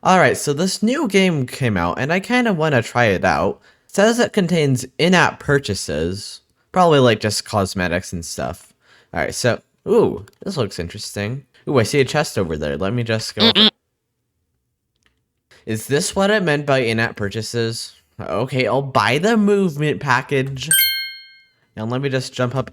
Alright, so this new game came out and I kind of want to try it out. It says it contains in-app purchases, probably like just cosmetics and stuff. Alright, so, ooh, this looks interesting. Ooh, I see a chest over there. Let me just go. Is this what it meant by in-app purchases? Okay, I'll buy the movement package. Now let me just jump up.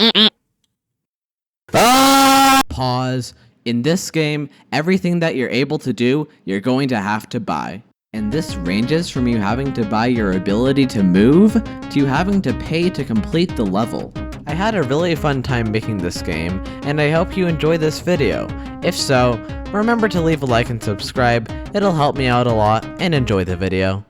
Pause. In this game, everything that you're able to do, you're going to have to buy. And this ranges from you having to buy your ability to move, to you having to pay to complete the level. I had a really fun time making this game, and I hope you enjoy this video. If so, remember to leave a like and subscribe, it'll help me out a lot, and enjoy the video.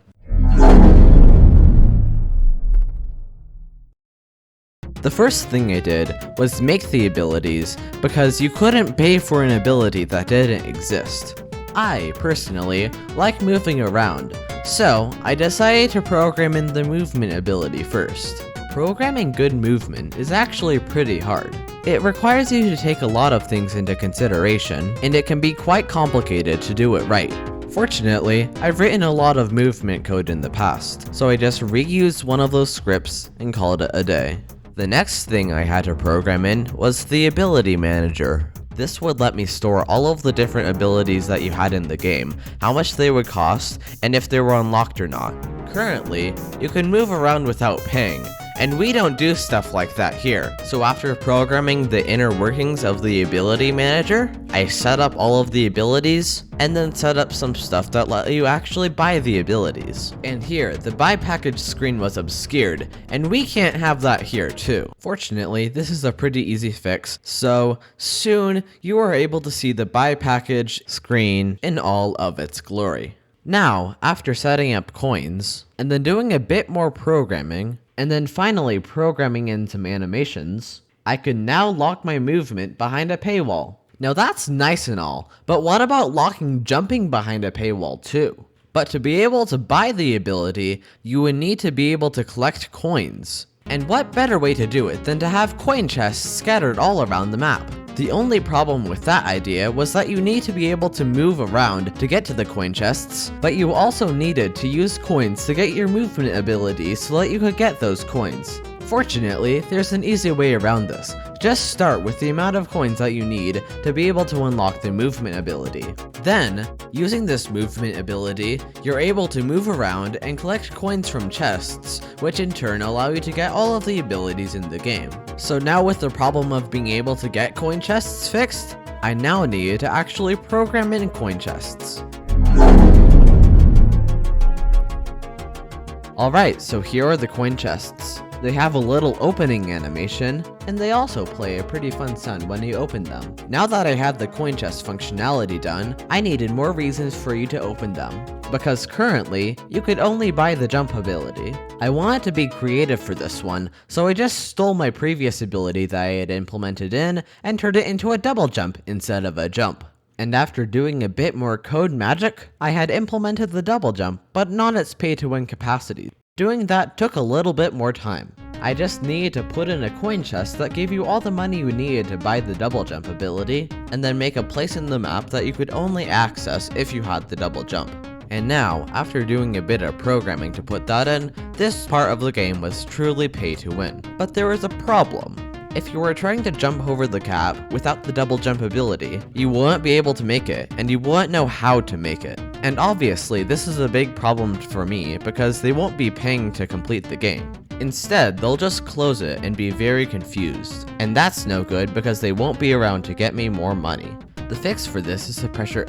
The first thing I did was make the abilities, because you couldn't pay for an ability that didn't exist. I, personally, like moving around, so I decided to program in the movement ability first. Programming good movement is actually pretty hard. It requires you to take a lot of things into consideration, and it can be quite complicated to do it right. Fortunately, I've written a lot of movement code in the past, so I just reused one of those scripts and called it a day. The next thing I had to program in was the ability manager. This would let me store all of the different abilities that you had in the game, how much they would cost, and if they were unlocked or not. Currently, you can move around without paying, and we don't do stuff like that here. So after programming the inner workings of the ability manager, I set up all of the abilities, and then set up some stuff that let you actually buy the abilities. And here, the buy package screen was obscured, and we can't have that here too. Fortunately, this is a pretty easy fix, so soon you are able to see the buy package screen in all of its glory. Now, after setting up coins, and then doing a bit more programming, and then finally programming in some animations, I can now lock my movement behind a paywall. Now that's nice and all, but what about locking jumping behind a paywall too? But to be able to buy the ability, you would need to be able to collect coins. And what better way to do it than to have coin chests scattered all around the map? The only problem with that idea was that you need to be able to move around to get to the coin chests, but you also needed to use coins to get your movement ability so that you could get those coins. Fortunately, there's an easy way around this. Just start with the amount of coins that you need to be able to unlock the movement ability. Then, using this movement ability, you're able to move around and collect coins from chests, which in turn allow you to get all of the abilities in the game. So now with the problem of being able to get coin chests fixed, I now need to actually program in coin chests. Alright, so here are the coin chests. They have a little opening animation, and they also play a pretty fun sound when you open them. Now that I had the coin chest functionality done, I needed more reasons for you to open them, because currently, you could only buy the jump ability. I wanted to be creative for this one, so I just stole my previous ability that I had implemented in, and turned it into a double jump instead of a jump. And after doing a bit more code magic, I had implemented the double jump, but not its pay-to-win capacity. Doing that took a little bit more time. I just needed to put in a coin chest that gave you all the money you needed to buy the double jump ability, and then make a place in the map that you could only access if you had the double jump. And now, after doing a bit of programming to put that in, this part of the game was truly pay to win. But there was a problem. If you were trying to jump over the gap without the double jump ability, you wouldn't be able to make it, and you wouldn't know how to make it. And obviously, this is a big problem for me because they won't be paying to complete the game. Instead, they'll just close it and be very confused. And that's no good because they won't be around to get me more money. The fix for this is to pressure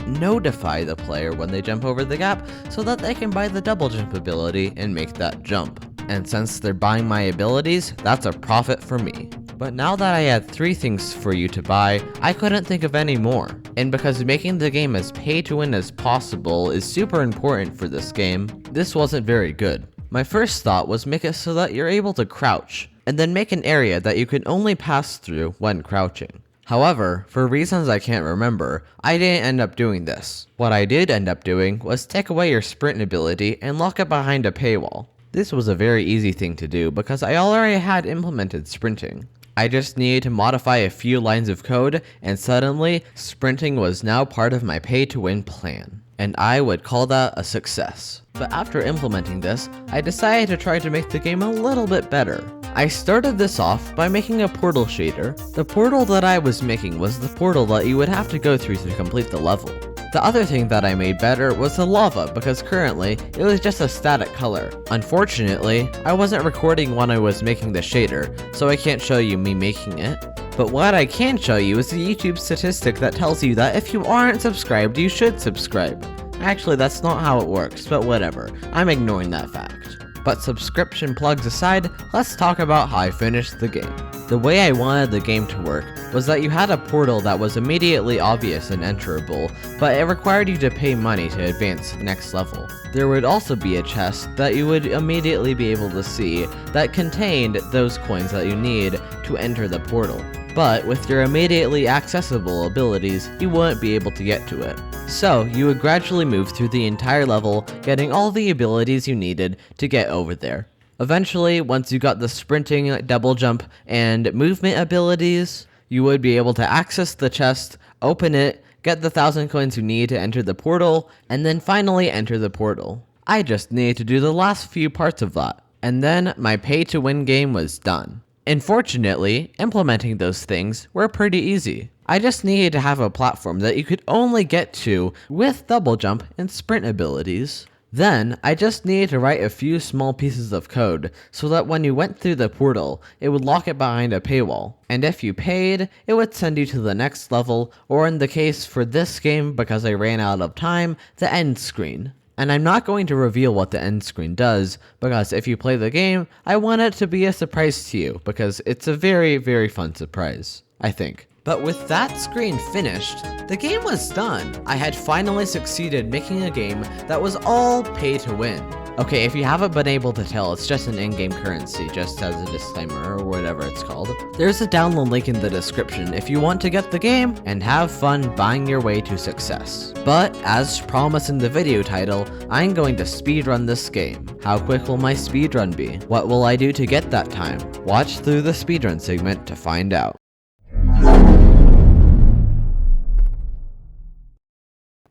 notify the player when they jump over the gap so that they can buy the double jump ability and make that jump. And since they're buying my abilities, that's a profit for me. But now that I had 3 things for you to buy, I couldn't think of any more. And because making the game as pay to win as possible is super important for this game, this wasn't very good. My first thought was make it so that you're able to crouch, and then make an area that you can only pass through when crouching. However, for reasons I can't remember, I didn't end up doing this. What I did end up doing was take away your sprint ability and lock it behind a paywall. This was a very easy thing to do because I already had implemented sprinting. I just needed to modify a few lines of code, and suddenly, sprinting was now part of my pay-to-win plan. and I would call that a success. But after implementing this, I decided to try to make the game a little bit better. I started this off by making a portal shader. The portal that I was making was the portal that you would have to go through to complete the level. The other thing that I made better was the lava, because currently it was just a static color. Unfortunately, I wasn't recording when I was making the shader, so I can't show you me making it. But what I can show you is the YouTube statistic that tells you that if you aren't subscribed, you should subscribe. Actually, that's not how it works, but whatever. I'm ignoring that fact. But subscription plugs aside, let's talk about how I finished the game. The way I wanted the game to work was that you had a portal that was immediately obvious and enterable, but it required you to pay money to advance to the next level. There would also be a chest that you would immediately be able to see that contained those coins that you need to enter the portal. But with your immediately accessible abilities, you wouldn't be able to get to it. So you would gradually move through the entire level, getting all the abilities you needed to get over there. Eventually, once you got the sprinting, double jump, and movement abilities, you would be able to access the chest, open it, get the 1,000 coins you need to enter the portal, and then finally enter the portal. I just needed to do the last few parts of that, and then my pay-to-win game was done. Unfortunately, implementing those things were pretty easy. I just needed to have a platform that you could only get to with double jump and sprint abilities. Then, I just needed to write a few small pieces of code so that when you went through the portal, it would lock it behind a paywall. And if you paid, it would send you to the next level, or in the case for this game, because I ran out of time, the end screen. And I'm not going to reveal what the end screen does, because if you play the game, I want it to be a surprise to you, because it's a very, very fun surprise, I think. But with that screen finished, the game was done. I had finally succeeded making a game that was all pay to win. Okay, if you haven't been able to tell, it's just an in-game currency, just as a disclaimer, or whatever it's called. There's a download link in the description if you want to get the game and have fun buying your way to success. But, as promised in the video title, I'm going to speedrun this game. How quick will my speedrun be? What will I do to get that time? Watch through the speedrun segment to find out.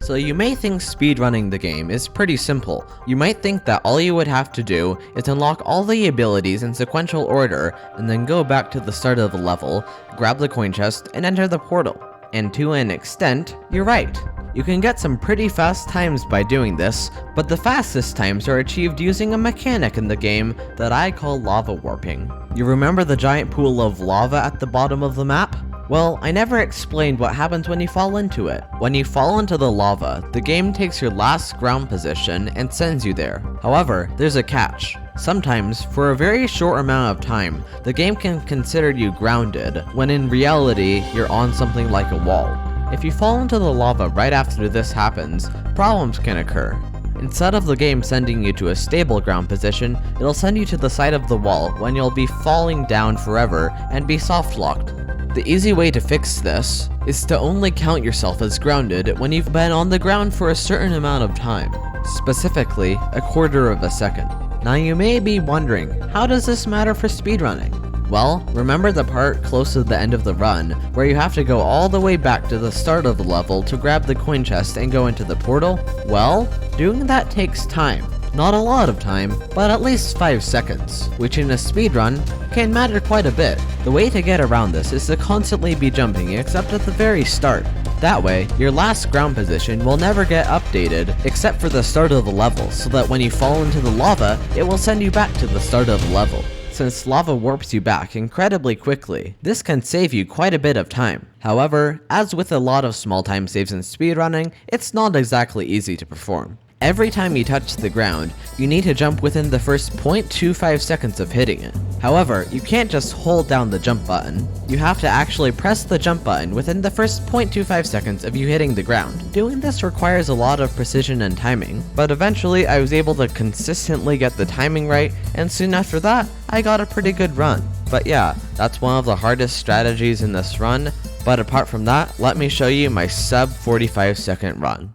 So you may think speedrunning the game is pretty simple. You might think that all you would have to do is unlock all the abilities in sequential order, and then go back to the start of the level, grab the coin chest, and enter the portal. And to an extent, you're right. You can get some pretty fast times by doing this, but the fastest times are achieved using a mechanic in the game that I call lava warping. You remember the giant pool of lava at the bottom of the map? Well, I never explained what happens when you fall into it. When you fall into the lava, the game takes your last ground position and sends you there. However, there's a catch. Sometimes, for a very short amount of time, the game can consider you grounded, when in reality, you're on something like a wall. If you fall into the lava right after this happens, problems can occur. Instead of the game sending you to a stable ground position, it'll send you to the side of the wall when you'll be falling down forever and be soft-locked. The easy way to fix this is to only count yourself as grounded when you've been on the ground for a certain amount of time, specifically a quarter of a second. Now you may be wondering, how does this matter for speedrunning? Well, remember the part close to the end of the run, where you have to go all the way back to the start of the level to grab the coin chest and go into the portal? Well, doing that takes time. Not a lot of time, but at least 5 seconds, which in a speedrun can matter quite a bit. The way to get around this is to constantly be jumping except at the very start. That way, your last ground position will never get updated except for the start of the level, so that when you fall into the lava, it will send you back to the start of the level. Since lava warps you back incredibly quickly, this can save you quite a bit of time. However, as with a lot of small time saves in speedrunning, it's not exactly easy to perform. Every time you touch the ground, you need to jump within the first 0.25 seconds of hitting it. However, you can't just hold down the jump button. You have to actually press the jump button within the first 0.25 seconds of you hitting the ground. Doing this requires a lot of precision and timing, but eventually I was able to consistently get the timing right, and soon after that, I got a pretty good run. But yeah, that's one of the hardest strategies in this run, but apart from that, let me show you my sub 45 second run.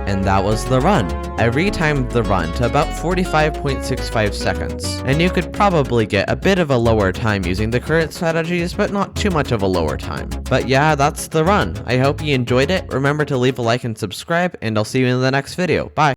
And that was the run. I retimed the run to about 45.65 seconds, and you could probably get a bit of a lower time using the current strategies, but not too much of a lower time. But yeah, that's the run. I hope you enjoyed it. Remember to leave a like and subscribe, and I'll see you in the next video. Bye!